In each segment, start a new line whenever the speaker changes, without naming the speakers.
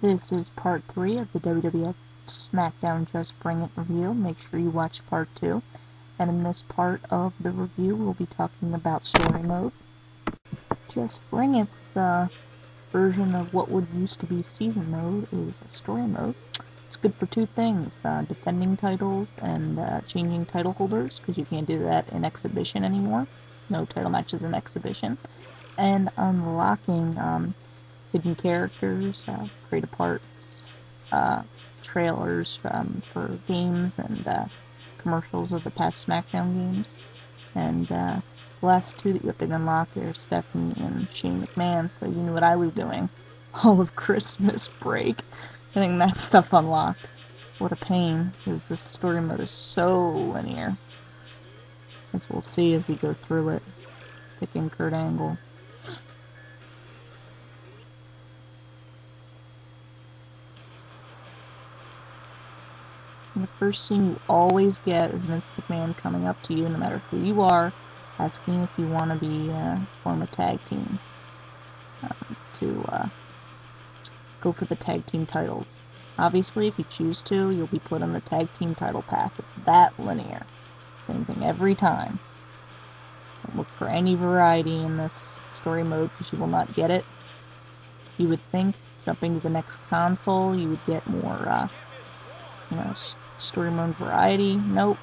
This is part 3 of the WWF SmackDown Just Bring It review. Make sure you watch part 2. And in this part of the review, we'll be talking about story mode. Just Bring It's version of what would used to be season mode is story mode. It's good for two things, defending titles and changing title holders, because you can't do that in exhibition anymore. No title matches in exhibition. And unlocking hidden characters, creative parts, trailers for games and commercials of the past SmackDown games. And the last two that you have to unlock are Stephanie and Shane McMahon, so you knew what I was doing all of Christmas break, getting that stuff unlocked. What a pain, because this story mode is so linear, as we'll see as we go through it. Picking Kurt Angle. And the first thing you always get is Vince McMahon coming up to you, no matter who you are, asking if you want to be form a tag team to go for the tag team titles. Obviously, if you choose to, you'll be put on the tag team title path. It's that linear. Same thing every time. Don't look for any variety in this story mode because you will not get it. You would think jumping to the next console, you would get more, story mode variety. Nope.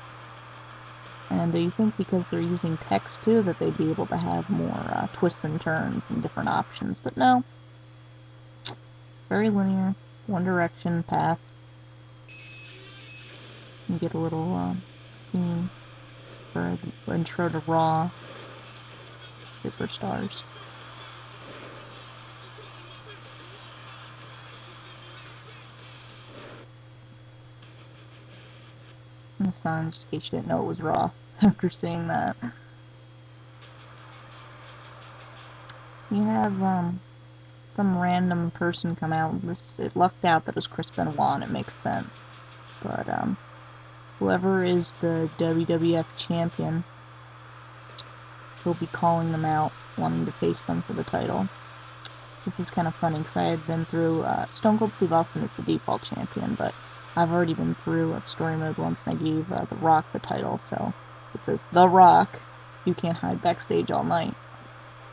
And you think because they're using text too that they'd be able to have more twists and turns and different options, but no. Very linear, one direction path. You get a little scene for the intro to Raw Superstars. And the sign, just in case you didn't know it was Raw after seeing that. You have some random person come out. It lucked out that it was Chris Benoit, and it makes sense. But whoever is the WWF champion, he'll be calling them out, wanting to face them for the title. This is kind of funny because I had been through Stone Cold Steve Austin is the default champion, but I've already been through a story mode once, and I gave The Rock the title, so it says, The Rock, you can't hide backstage all night.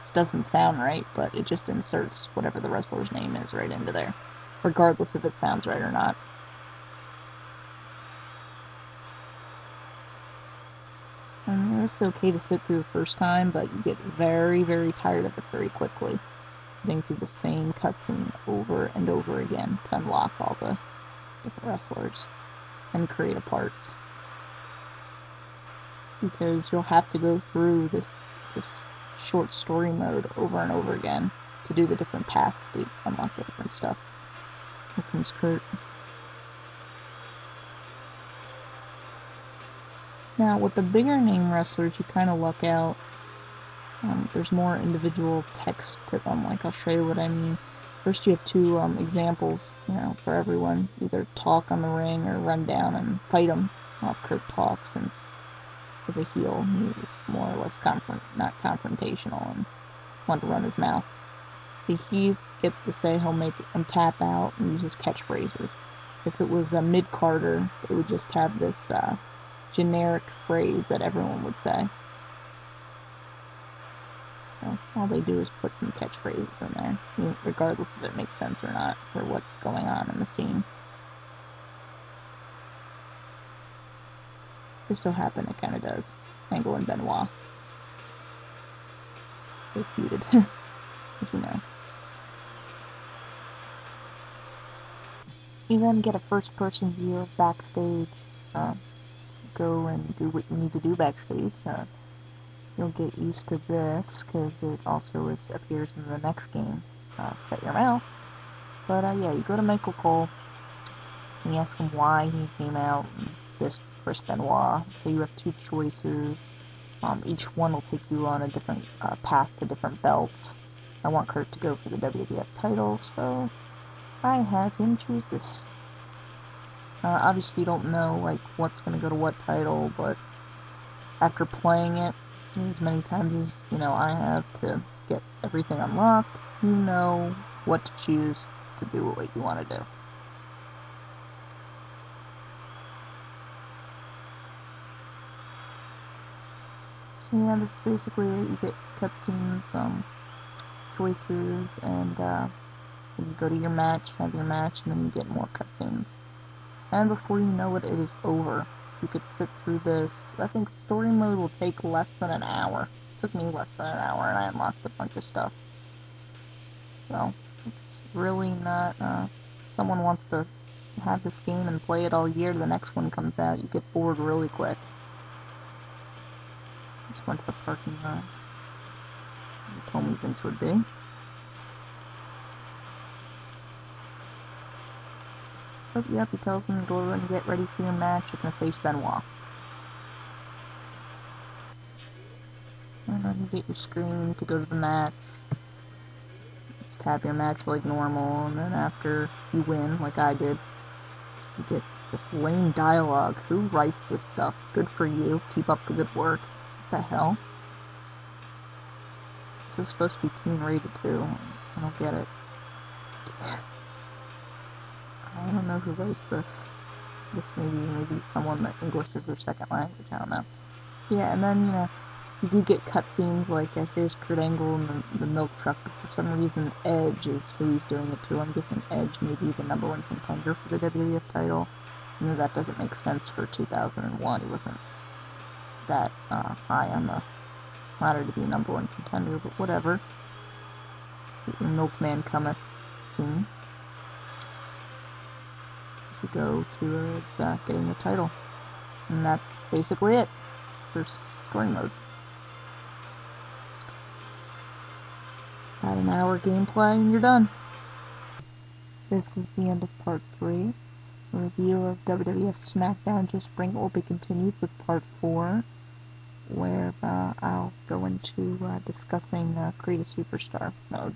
It doesn't sound right, but it just inserts whatever the wrestler's name is right into there, regardless if it sounds right or not. And it's okay to sit through the first time, but you get very, very tired of it very quickly, sitting through the same cutscene over and over again to unlock all the different wrestlers and creative parts, because you'll have to go through this short story mode over and over again to do the different paths to unlock the different stuff. Here comes Kurt. Now, with the bigger name wrestlers, you kind of luck out. There's more individual text to them. Like, I'll show you what I mean. First, you have two examples, for everyone. Either talk on the ring or run down and fight them. Kurt talks, since as a heel, he's more or less not confrontational and want to run his mouth. See, he gets to say he'll make him tap out and uses catchphrases. If it was a mid-carder, it would just have this generic phrase that everyone would say. So all they do is put some catchphrases in there, regardless if it makes sense or not, for what's going on in the scene. Just so happen it kind of does. Angle and Benoit. They're feuded, as we know. You then get a first-person view of backstage. Go and do what you need to do backstage. You'll get used to this, because it also appears in the next game, Shut Your Mouth. But yeah, you go to Michael Cole, and you ask him why he came out, and this Chris Benoit. So you have two choices. Each one will take you on a different path to different belts. I want Kurt to go for the WWF title, so I have him choose this. Obviously you don't know what's going to go to what title, but after playing it as many times as I have to get everything unlocked, you know what to choose to do what you want to do. So yeah, this is basically it. You get cutscenes, choices, and you go to your match, have your match, and then you get more cutscenes. And before you know it, it is over. You could sit through this. I think story mode will take less than an hour. It took me less than an hour, and I unlocked a bunch of stuff. So, it's really not, someone wants to have this game and play it all year, the next one comes out, you get bored really quick. Just went to the parking lot. He told me Vince would be. So, yep, he tells him to go and get ready for your match. You're gonna face Benoit. And then you get your screen to go to the match. Just have your match like normal, and then after you win, like I did, you get this lame dialogue. Who writes this stuff? Good for you. Keep up the good work. What the hell? This is supposed to be teen rated too. I don't get it. I don't know who writes this. This maybe someone that English is their second language. I don't know. Yeah, and then, you know, you do get cutscenes like here's Kurt Angle in the milk truck, but for some reason Edge is who he's doing it to. I'm guessing Edge may be the #1 contender for the WWF title. You know, that doesn't make sense for 2001. He wasn't that high on the ladder to be a #1 contender, but whatever. Get your Milkman cometh scene. You go to getting the title. And that's basically it for story mode. About an hour gameplay and you're done. This is the end of part 3. The review of WWF SmackDown Just Bring It will be continued with part 4, where I'll go into discussing Create a Superstar mode.